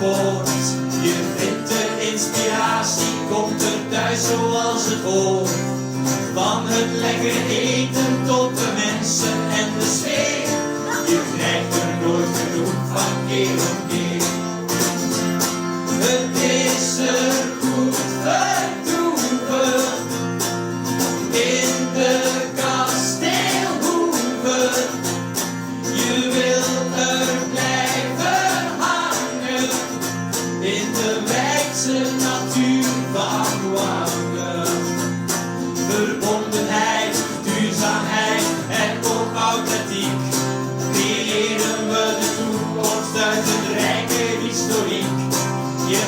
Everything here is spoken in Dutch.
poort. Je vindt de inspiratie, komt er thuis zoals het hoort. Van het lekker eten tot de mensen en de sfeer. Je krijgt er nooit genoeg van keer op keer. Het is er goed vertoeven in de Kasteelhoeve. Je wilt er blijven hangen in de weidse natuur van Wange. Verbondenheid, duurzaamheid en ook authentiek creëren we de toekomst uit een rijke historiek. Je